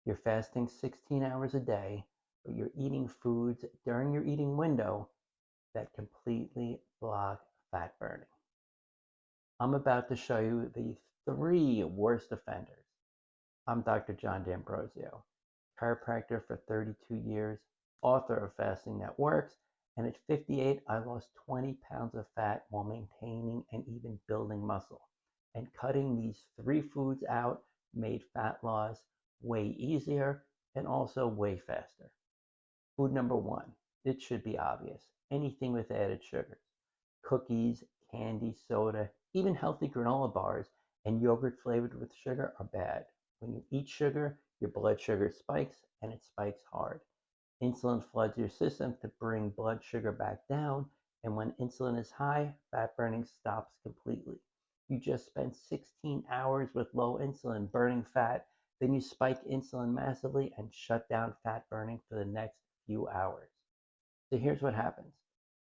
You're fasting 16 hours a day, but you're eating foods during your eating window that completely block fat burning. I'm about to show you the three worst offenders. I'm Dr. John D'Ambrosio, chiropractor for 32 years, author of Fasting That Works, and at 58, I lost 20 pounds of fat while maintaining and even building muscle. And cutting these three foods out made fat loss way easier and also way faster. Food number one, it should be obvious. Anything with added sugars. Cookies, candy, soda, even healthy granola bars and yogurt flavored with sugar are bad. When you eat sugar, your blood sugar spikes and it spikes hard. Insulin floods your system to bring blood sugar back down, and when insulin is high, fat burning stops completely. You just spent 16 hours with low insulin burning fat, then you spike insulin massively and shut down fat burning for the next few hours. So here's what happens.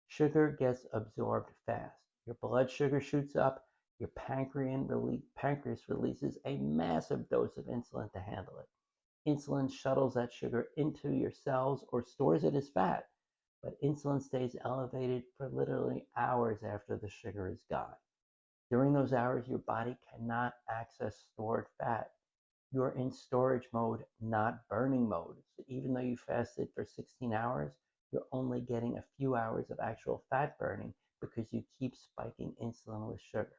Sugar gets absorbed fast. Your blood sugar shoots up. Your pancreas releases a massive dose of insulin to handle it. Insulin shuttles that sugar into your cells or stores it as fat, but insulin stays elevated for literally hours after the sugar is gone. During those hours, your body cannot access stored fat. You're in storage mode, not burning mode. So even though you fasted for 16 hours, you're only getting a few hours of actual fat burning because you keep spiking insulin with sugar.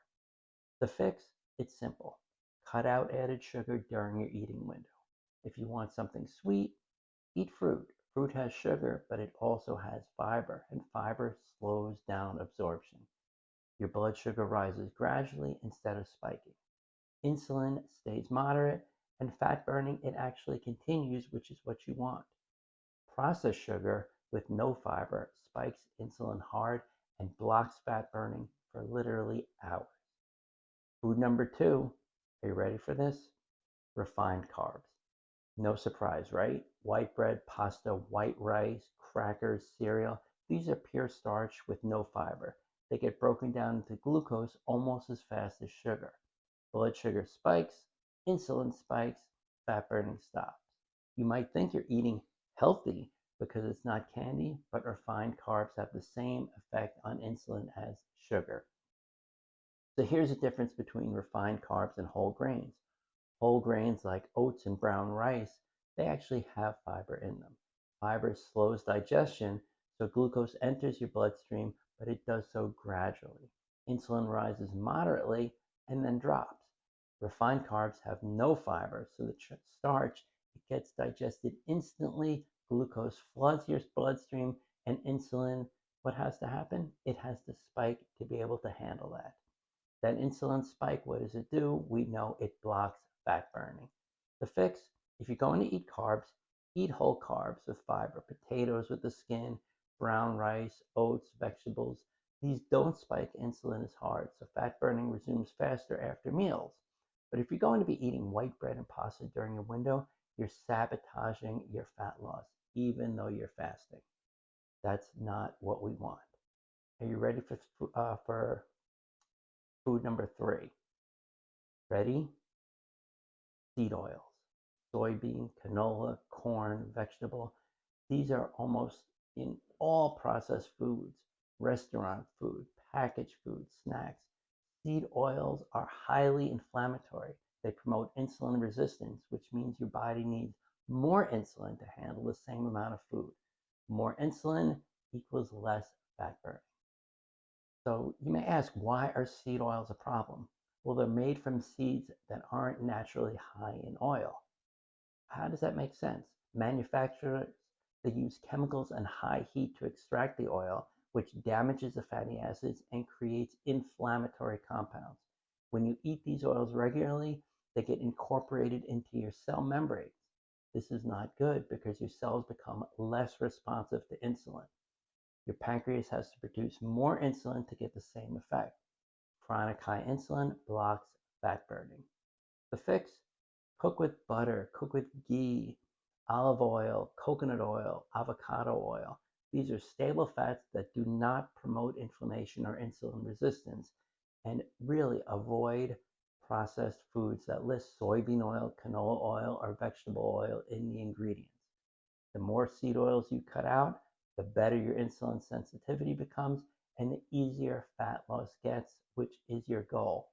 The fix, it's simple. Cut out added sugar during your eating window. If you want something sweet, eat fruit. Fruit has sugar, but it also has fiber, and fiber slows down absorption. Your blood sugar rises gradually instead of spiking. Insulin stays moderate, and fat burning, it actually continues, which is what you want. Processed sugar with no fiber spikes insulin hard and blocks fat burning for literally hours. Food number two, are you ready for this? Refined carbs. No surprise, right? White bread, pasta, white rice, crackers, cereal. These are pure starch with no fiber. They get broken down into glucose almost as fast as sugar. Blood sugar spikes, insulin spikes, fat burning stops. You might think you're eating healthy because it's not candy, but refined carbs have the same effect on insulin as sugar. So here's the difference between refined carbs and whole grains. Whole grains like oats and brown rice, they actually have fiber in them. Fiber slows digestion, so glucose enters your bloodstream, but it does so gradually. Insulin rises moderately and then drops. Refined carbs have no fiber, so the starch it gets digested instantly. Glucose floods your bloodstream, and insulin, what has to happen? It has to spike to be able to handle that. That insulin spike, what does it do? We know it blocks fat burning. The fix, if you're going to eat carbs, eat whole carbs with fiber, potatoes with the skin, brown rice, oats, vegetables. These don't spike insulin as hard, so fat burning resumes faster after meals. But if you're going to be eating white bread and pasta during your window, you're sabotaging your fat loss, even though you're fasting. That's not what we want. Are you ready for food number three? Ready? Seed oils, soybean, canola, corn, vegetable. These are almost in all processed foods, restaurant food, packaged food, snacks. Seed oils are highly inflammatory. They promote insulin resistance, which means your body needs more insulin to handle the same amount of food. More insulin equals less fat burning. So you may ask, why are seed oils a problem? Well, they're made from seeds that aren't naturally high in oil. How does that make sense? Manufacturers, they use chemicals and high heat to extract the oil, which damages the fatty acids and creates inflammatory compounds. When you eat these oils regularly, they get incorporated into your cell membranes. This is not good because your cells become less responsive to insulin. Your pancreas has to produce more insulin to get the same effect. Chronic high insulin blocks fat burning. The fix, cook with butter, cook with ghee, olive oil, coconut oil, avocado oil. These are stable fats that do not promote inflammation or insulin resistance, and really avoid processed foods that list soybean oil, canola oil, or vegetable oil in the ingredients. The more seed oils you cut out, the better your insulin sensitivity becomes and the easier fat loss gets, which is your goal.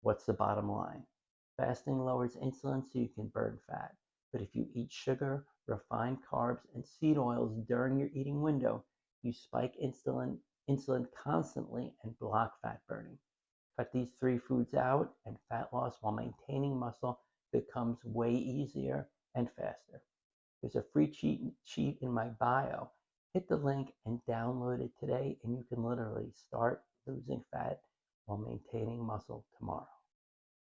What's the bottom line? Fasting lowers insulin so you can burn fat. But if you eat sugar, refined carbs, and seed oils during your eating window, you spike insulin constantly and block fat burning. Cut these three foods out, and fat loss while maintaining muscle becomes way easier and faster. There's a free cheat sheet in my bio. Hit the link and download it today, and you can literally start losing fat while maintaining muscle tomorrow.